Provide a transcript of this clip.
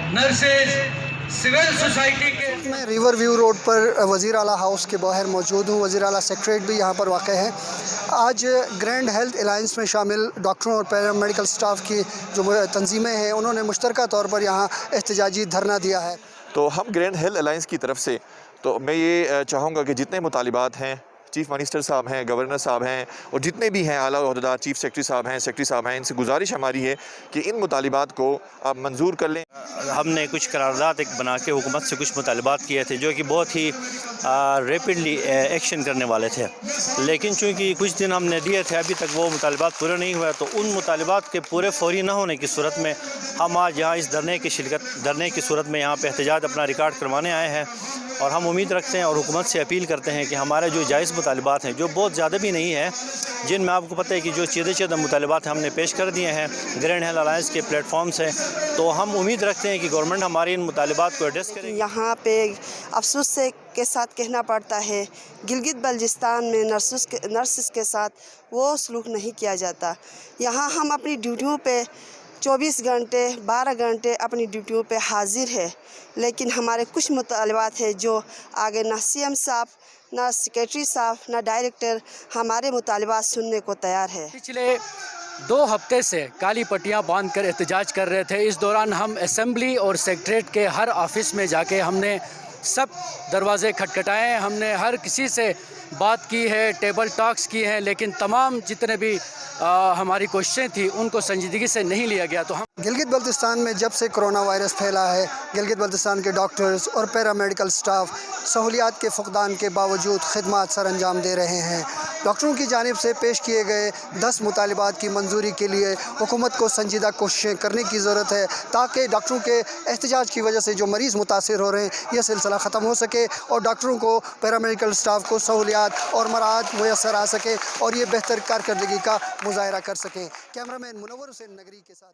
Nurses, civil society के। मैं river view road पर वज़ीर आला हाउस के बाहर मौजूद हूँ। वज़ीर आला सेक्रेटरीट भी यहाँ पर वाक़ है। आज ग्रैंड हेल्थ अलायंस में शामिल डॉक्टरों और पैरामेडिकल स्टाफ की जो तंजीमें हैं उन्होंने मुश्तरका तौर पर यहाँ एहतजाजी धरना दिया है। तो हम ग्रैंड हेल्थ अलायंस की तरफ से तो मैं ये चाहूँगा कि जितने मुतालिबात हैं, चीफ़ मिनिस्टर साहब हैं, गवर्नर साहब हैं और जितने भी हैं आला ओहदेदार, चीफ सेक्रेटरी साहब हैं, इनसे गुजारिश हमारी है कि इन मुतालिबात को आप मंजूर कर लें। हमने कुछ करारदाद एक बना के हुकूमत से कुछ मुतालिबात किए थे जो कि बहुत ही रैपिडली एक्शन करने वाले थे, लेकिन चूँकि कुछ दिन हमने दिए थे अभी तक वो मुतालिबात पूरे नहीं हुए, तो उन मुतालिबात के पूरे फौरी न होने की सूरत में हम आज यहाँ इस धरने की सूरत में यहाँ पे एहतजाज अपना रिकॉर्ड करवाने आए हैं। और हम उम्मीद रखते हैं और हुकूमत से अपील करते हैं कि हमारे जो जायज़ मुतालिबात हैं, जो बहुत ज़्यादा भी नहीं है, जिनमें आपको पता है कि जो चीज़े मुतालिबात हमने पेश कर दिए हैं ग्रैंड हेल्थ अलायंस के प्लेटफॉर्म से, तो हम उम्मीद रखते हैं कि गवर्नमेंट हमारी इन मुतालिबात को एड्रेस करेगी। यहाँ पे अफसोस से के साथ कहना पड़ता है गिलगित बल्चिस्तान में नर्सिस के साथ वो सलूक नहीं किया जाता। यहाँ हम अपनी ड्यूटियों पे 24 घंटे 12 घंटे अपनी ड्यूटियों पे हाजिर है, लेकिन हमारे कुछ मुतालिबात है जो आगे ना सीएम साहब, ना सेक्रेटरी साहब, ना डायरेक्टर हमारे मुतालिबात सुनने को तैयार है। पिछले 2 हफ्ते से काली पट्टियाँ बांध कर एहतजाज कर रहे थे। इस दौरान हम असेंबली और सेक्रेटरीट के हर ऑफिस में जाके हमने सब दरवाज़े खटखटाए हैं, हमने हर किसी से बात की है, टेबल टॉक्स की हैं, लेकिन तमाम जितने भी हमारी कोशिशें थी उनको संजीदगी से नहीं लिया गया। तो हम गिलगित बल्तिस्तान में जब से कोरोना वायरस फैला है, गिलगित बल्तिस्तान के डॉक्टर्स और पैरामेडिकल स्टाफ सहूलियात के फुकदान के बावजूद खिदमत सर अंजाम दे रहे हैं। डॉक्टरों की जानिब से पेश किए गए 10 मुतालिबात की मंजूरी के लिए हुकूमत को संजीदा कोशिशें करने की ज़रूरत है, ताकि डॉक्टरों के एहतजाज की वजह से जो मरीज़ मुतासर हो रहे हैं यह सिलसिला ख़त्म हो सके और डॉक्टरों को, पैरामेडिकल स्टाफ को सहूलियात और मराहत मुयसर आ सके और ये बेहतर कारकर्दगी का मुजाहरा कर सकें। कैमरामैन मुनव्वर हुसैन नगरी के साथ